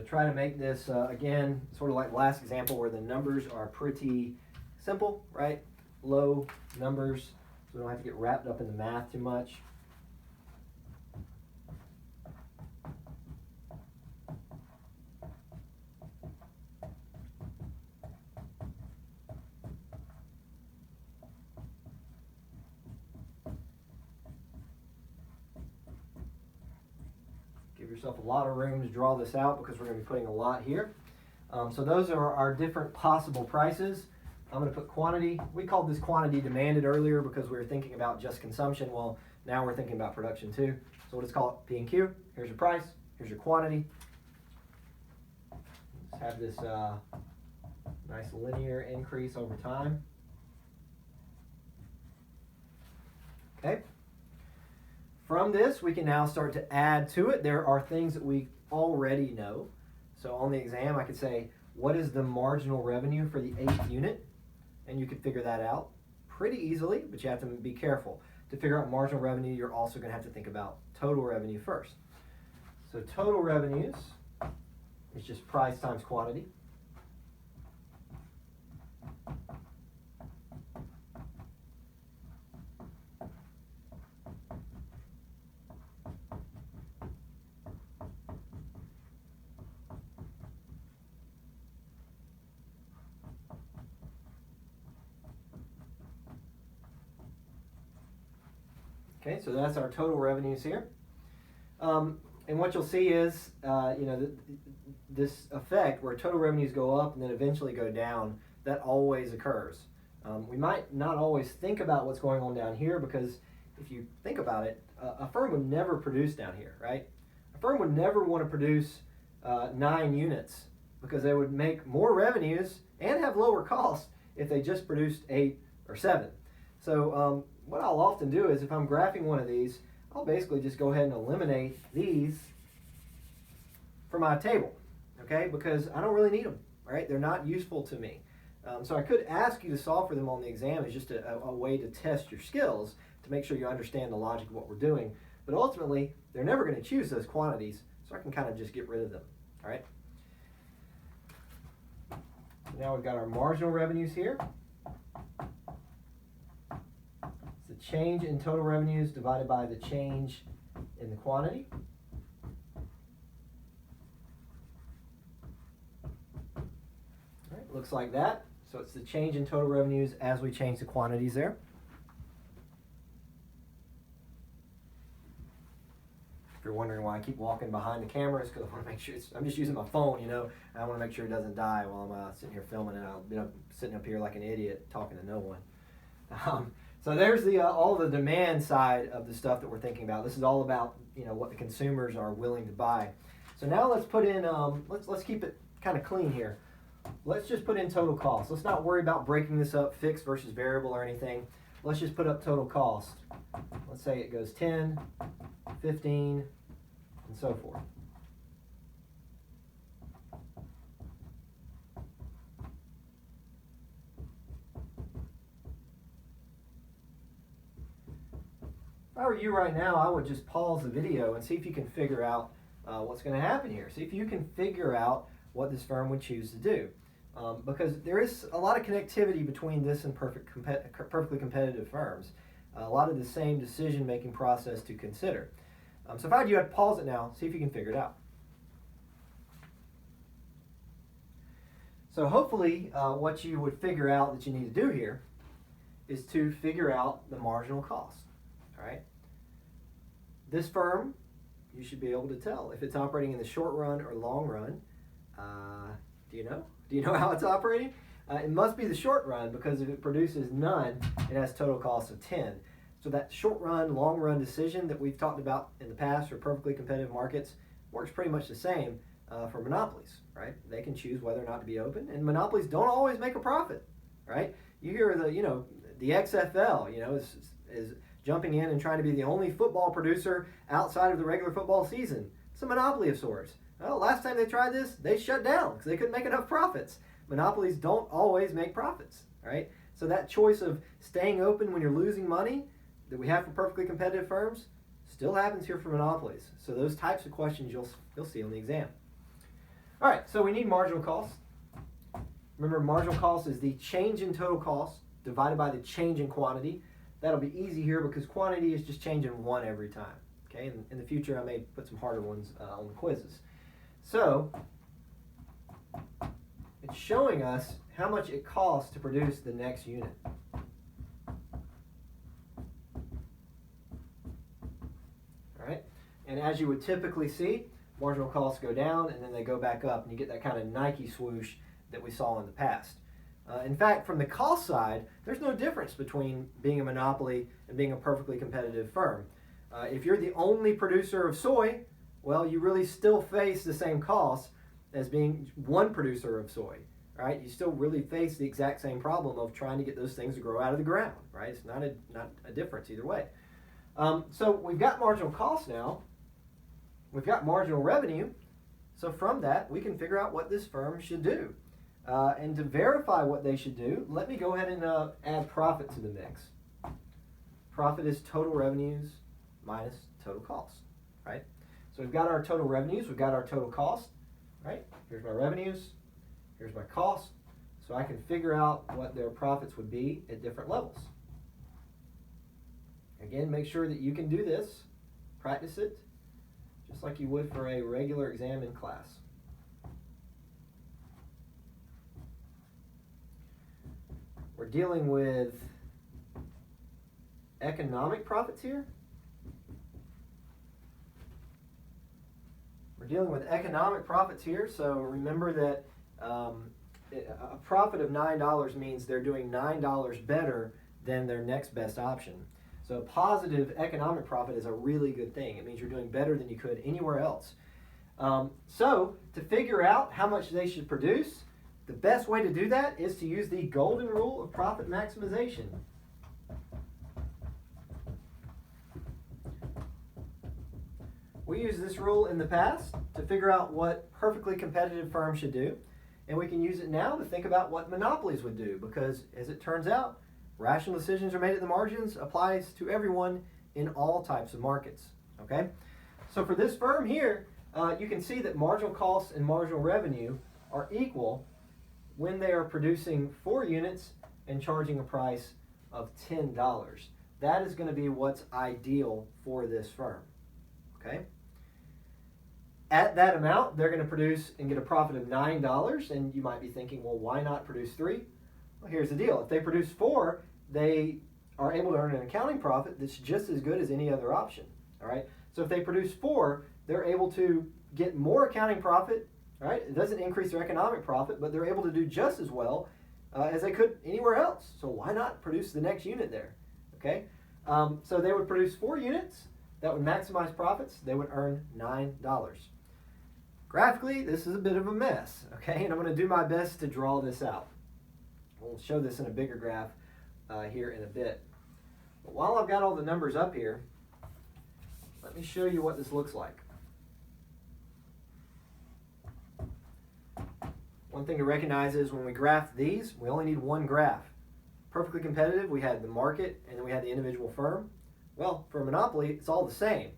try to make this, again, sort of like last example where the numbers are pretty simple, right? Low numbers, so we don't have to get wrapped up in the math too much. Give yourself a lot of room to draw this out because we're going to be putting a lot here. So those are our different possible prices. I'm going to put quantity. We called this quantity demanded earlier because we were thinking about just consumption. Well, now we're thinking about production too. So we'll just call it P and Q. Here's your price. Here's your quantity. Let's have this nice linear increase over time. Okay. From this, we can now start to add to it. There are things that we already know. So on the exam, I could say, what is the marginal revenue for the 8th unit? And you could figure that out pretty easily, but you have to be careful. To figure out marginal revenue, you're also going to have to think about total revenue first. So total revenues is just price times quantity. Okay, so that's our total revenues here. And what you'll see is, this effect where total revenues go up and then eventually go down, that always occurs. We might not always think about what's going on down here because if you think about it, a firm would never produce down here, right? A firm would never want to produce 9 units because they would make more revenues and have lower costs if they just produced 8 or 7. So what I'll often do is if I'm graphing one of these, I'll basically just go ahead and eliminate these from my table, okay? Because I don't really need them, right? They're not useful to me. So I could ask you to solve for them on the exam as just a way to test your skills to make sure you understand the logic of what we're doing. But ultimately, they're never going to choose those quantities, so I can kind of just get rid of them, all right? So now we've got our marginal revenues here. Change in total revenues divided by the change in the quantity. All right, looks like that. So it's the change in total revenues as we change the quantities there. If you're wondering why I keep walking behind the camera, it's because I want to make sure I'm just using my phone, and I want to make sure it doesn't die while I'm sitting here filming, and I'll be sitting up here like an idiot talking to no one. So there's all the demand side of the stuff that we're thinking about. This is all about what the consumers are willing to buy. So now let's put in let's keep it kind of clean here. Let's just put in total cost. Let's not worry about breaking this up, fixed versus variable or anything. Let's just put up total cost. Let's say it goes 10, 15, and so forth. If I were you right now, I would just pause the video and see if you can figure out what's going to happen here. See if you can figure out what this firm would choose to do. Because there is a lot of connectivity between this and perfectly competitive firms. A lot of the same decision-making process to consider. So if I had you, I'd pause it now, see if you can figure it out. So hopefully what you would figure out that you need to do here is to figure out the marginal cost. All right. This firm, you should be able to tell if it's operating in the short run or long run. Do you know? Do you know how it's operating? It must be the short run because if it produces none, it has total cost of 10. So that short run, long run decision that we've talked about in the past for perfectly competitive markets works pretty much the same for monopolies, right? They can choose whether or not to be open, and monopolies don't always make a profit, right? You hear the XFL, is jumping in and trying to be the only football producer outside of the regular football season. It's a monopoly of sorts. Well, last time they tried this, they shut down because they couldn't make enough profits. Monopolies don't always make profits, right? So that choice of staying open when you're losing money that we have for perfectly competitive firms still happens here for monopolies. So those types of questions you'll see on the exam. All right, so we need marginal cost. Remember, marginal cost is the change in total cost divided by the change in quantity. That'll be easy here because quantity is just changing 1 every time. Okay, in the future I may put some harder ones on the quizzes. So it's showing us how much it costs to produce the next unit. All right, and as you would typically see, marginal costs go down and then they go back up, and you get that kind of Nike swoosh that we saw in the past. In fact, from the cost side, there's no difference between being a monopoly and being a perfectly competitive firm. If you're the only producer of soy, well, you really still face the same costs as being one producer of soy, right? You still really face the exact same problem of trying to get those things to grow out of the ground, right? It's not a difference either way. So we've got marginal cost now. We've got marginal revenue. So from that, we can figure out what this firm should do. And to verify what they should do, let me go ahead and add profit to the mix. Profit is total revenues minus total cost, right? So we've got our total revenues, we've got our total cost, right? Here's my revenues, here's my cost. So I can figure out what their profits would be at different levels. Again, make sure that you can do this, practice it, just like you would for a regular exam in class. We're dealing with economic profits here. We're dealing with economic profits here, so remember that a profit of $9 means they're doing $9 better than their next best option. So a positive economic profit is a really good thing. It means you're doing better than you could anywhere else. So to figure out how much they should produce, the best way to do that is to use the golden rule of profit maximization. We used this rule in the past to figure out what perfectly competitive firms should do, and we can use it now to think about what monopolies would do, because as it turns out, rational decisions are made at the margins applies to everyone in all types of markets. Okay, so for this firm here, you can see that marginal costs and marginal revenue are equal when they are producing 4 units and charging a price of $10. That is going to be what's ideal for this firm. Okay. At that amount, they're going to produce and get a profit of $9, and you might be thinking, well, why not produce 3? Well, here's the deal. If they produce 4, they are able to earn an accounting profit that's just as good as any other option. All right. So if they produce 4, they're able to get more accounting profit. Right? It doesn't increase their economic profit, but they're able to do just as well as they could anywhere else. So why not produce the next unit there? Okay. So they would produce 4 units. That would maximize profits. They would earn $9. Graphically, this is a bit of a mess. Okay, and I'm going to do my best to draw this out. We'll show this in a bigger graph here in a bit. But while I've got all the numbers up here, let me show you what this looks like. One thing to recognize is when we graph these, we only need one graph. Perfectly competitive, we had the market and then we had the individual firm. Well, for a monopoly, it's all the same.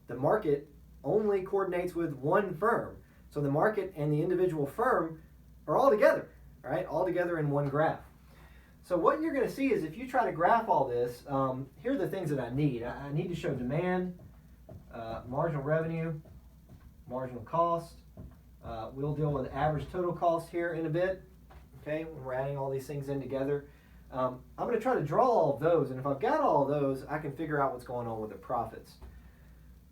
The market only coordinates with one firm. So the market and the individual firm are all together, right? All together in one graph. So what you're going to see is if you try to graph all this, here are the things that I need. I need to show demand, marginal revenue, marginal cost. We'll deal with average total cost here in a bit, okay, when we're adding all these things in together. I'm going to try to draw all of those, and if I've got all of those, I can figure out what's going on with the profits.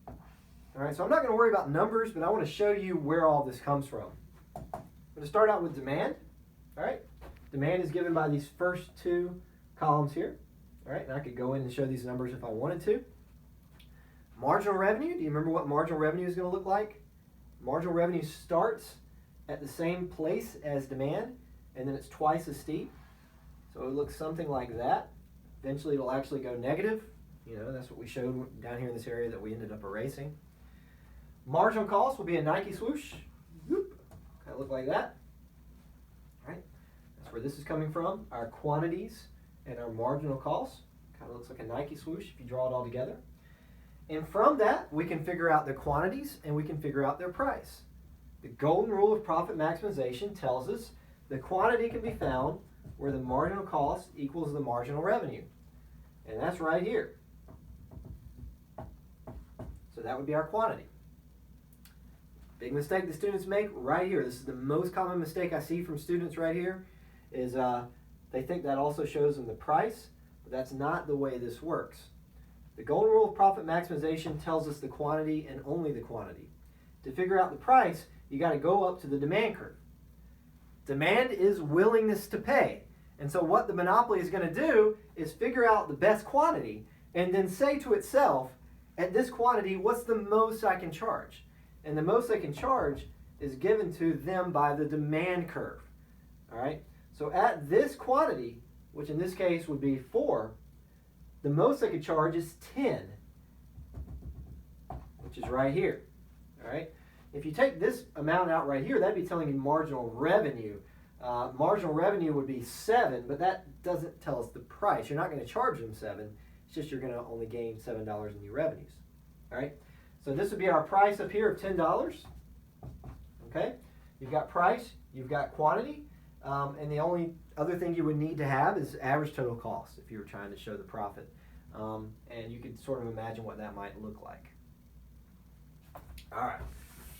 All right, so I'm not going to worry about numbers, but I want to show you where all this comes from. I'm going to start out with demand. All right, demand is given by these first 2 columns here. All right, and I could go in and show these numbers if I wanted to. Marginal revenue, do you remember what marginal revenue is going to look like? Marginal revenue starts at the same place as demand, and then it's twice as steep. So it looks something like that. Eventually it'll actually go negative. You know, that's what we showed down here in this area that we ended up erasing. Marginal cost will be a Nike swoosh. Whoop, kind of look like that. All right, that's where this is coming from. Our quantities and our marginal costs kind of looks like a Nike swoosh if you draw it all together. And from that, we can figure out the quantities and we can figure out their price. The golden rule of profit maximization tells us the quantity can be found where the marginal cost equals the marginal revenue. And that's right here. So that would be our quantity. Big mistake the students make right here. This is the most common mistake I see from students right here is they think that also shows them the price, but that's not the way this works. The golden rule of profit maximization tells us the quantity and only the quantity. To figure out the price, you got to go up to the demand curve. Demand is willingness to pay. And so what the monopoly is going to do is figure out the best quantity and then say to itself, at this quantity, what's the most I can charge? And the most they can charge is given to them by the demand curve. All right? So at this quantity, which in this case would be 4, the most they could charge is 10, which is right here. All right? If you take this amount out right here, that'd be telling you marginal revenue. Marginal revenue would be 7, but that doesn't tell us the price. You're not going to charge them 7. It's just you're going to only gain $7 in new revenues. All right? So this would be our price up here of $10. Okay? You've got price, you've got quantity, and the only other thing you would need to have is average total cost if you were trying to show the profit. And you could sort of imagine what that might look like. All right.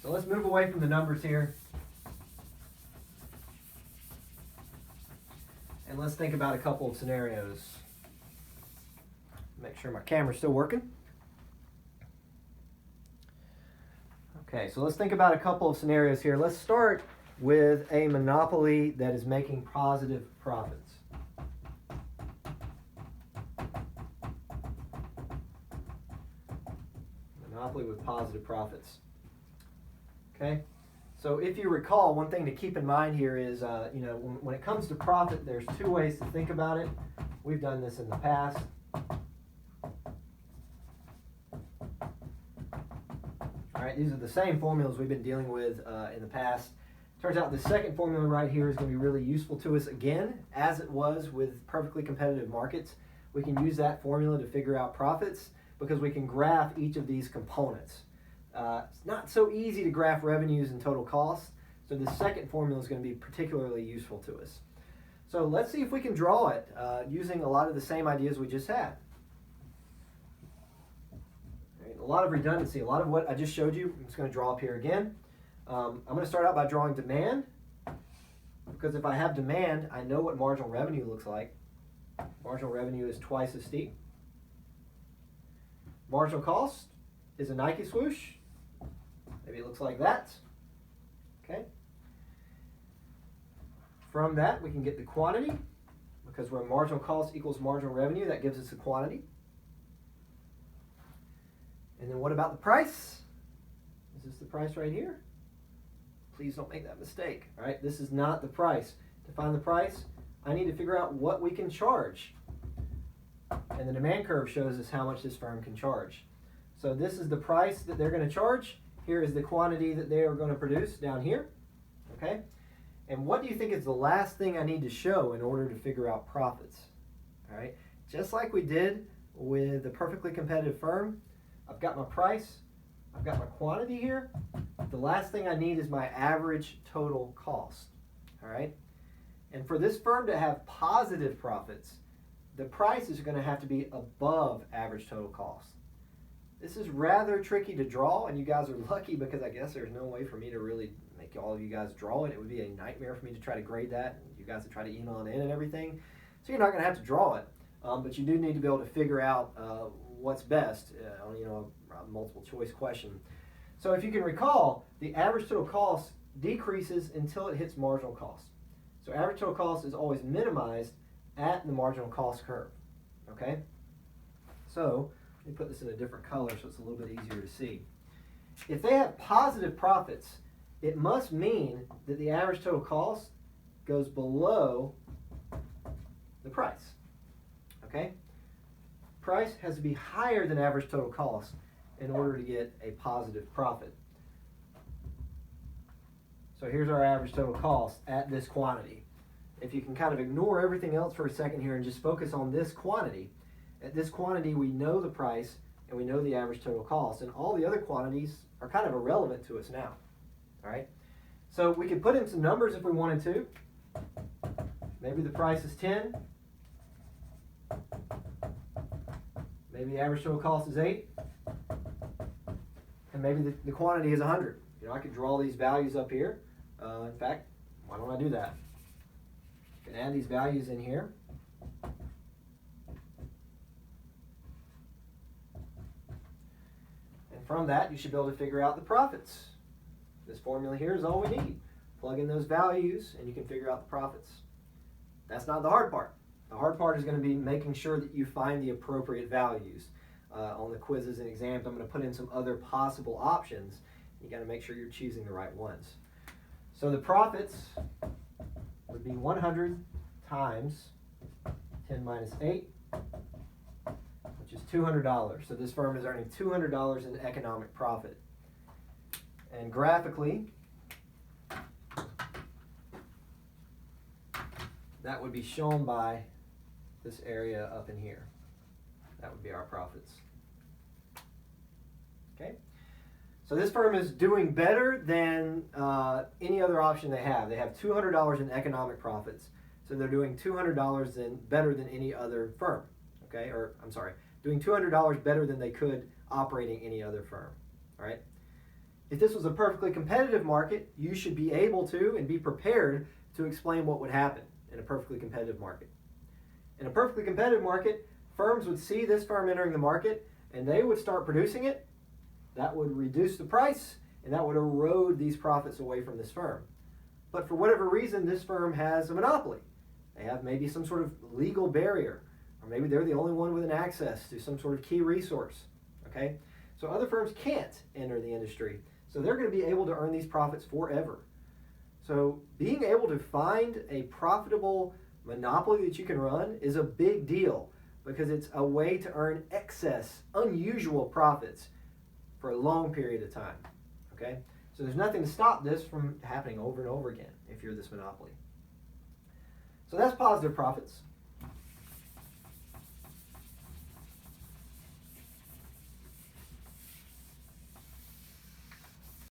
So let's move away from the numbers here. And let's think about a couple of scenarios. Make sure my camera's still working. Okay, so let's think about a couple of scenarios here. Let's start with a monopoly that is making positive profits. Monopoly with positive profits. Okay, so if you recall, one thing to keep in mind here is, when it comes to profit, there's 2 ways to think about it. We've done this in the past. All right, these are the same formulas we've been dealing with in the past. Turns out the second formula right here is going to be really useful to us again, as it was with perfectly competitive markets. We can use that formula to figure out profits because we can graph each of these components. It's not so easy to graph revenues and total costs, so the second formula is going to be particularly useful to us. So let's see if we can draw it using a lot of the same ideas we just had. A lot of redundancy, a lot of what I just showed you. I'm just going to draw up here again. I'm going to start out by drawing demand, because if I have demand, I know what marginal revenue looks like. Marginal revenue is twice as steep. Marginal cost is a Nike swoosh. Maybe it looks like that. Okay. From that, we can get the quantity, because where marginal cost equals marginal revenue, that gives us the quantity. And then what about the price? Is this the price right here? Please don't make that mistake. All right, this is not the price. To find the price, I need to figure out what we can charge. And the demand curve shows us how much this firm can charge. So this is the price that they're going to charge. Here is the quantity that they are going to produce down here. Okay? And what do you think is the last thing I need to show in order to figure out profits? All right? Just like we did with the perfectly competitive firm, I've got my price, I've got my quantity here. The last thing I need is my average total cost. All right? And for this firm to have positive profits, the price is going to have to be above average total cost. This is rather tricky to draw, and you guys are lucky because I guess there's no way for me to really make all of you guys draw it. It would be a nightmare for me to try to grade that. You guys would try to email it in and everything. So you're not going to have to draw it, but you do need to be able to figure out what's best on a multiple choice question. So if you can recall, the average total cost decreases until it hits marginal cost. So average total cost is always minimized at the marginal cost curve. Okay? So let me put this in a different color so it's a little bit easier to see. If they have positive profits, it must mean that the average total cost goes below the price. Okay? Price has to be higher than average total cost in order to get a positive profit. So here's our average total cost at this quantity. If you can kind of ignore everything else for a second here and just focus on this quantity, at this quantity we know the price and we know the average total cost, and all the other quantities are kind of irrelevant to us now. All right? So we could put in some numbers if we wanted to. Maybe the price is 10. Maybe the average total cost is 8. And maybe the quantity is 100. You know, I could draw these values up here. In fact, why don't I do that? I can add these values in here. And from that, you should be able to figure out the profits. This formula here is all we need. Plug in those values and you can figure out the profits. That's not the hard part. The hard part is going to be making sure that you find the appropriate values. On the quizzes and exams, I'm going to put in some other possible options. You got to make sure you're choosing the right ones. So the profits would be 100 times 10 minus 8, which is $200. So this firm is earning $200 in economic profit. And graphically, that would be shown by this area up in here. That would be our profits. Okay? So this firm is doing better than any other option they have. They have $200 in economic profits. So they're doing $200 better than any other firm. Okay? Or, I'm sorry, doing $200 better than they could operating any other firm. All right? If this was a perfectly competitive market, you should be able to and be prepared to explain what would happen in a perfectly competitive market. In a perfectly competitive market, firms would see this firm entering the market and they would start producing it. That would reduce the price and that would erode these profits away from this firm. But for whatever reason, this firm has a monopoly. They have maybe some sort of legal barrier, or maybe they're the only one with an access to some sort of key resource. Okay? So other firms can't enter the industry. So they're going to be able to earn these profits forever. So being able to find a profitable monopoly that you can run is a big deal because it's a way to earn excess, unusual profits for a long period of time. Okay? So there's nothing to stop this from happening over and over again if you're this monopoly. So that's positive profits.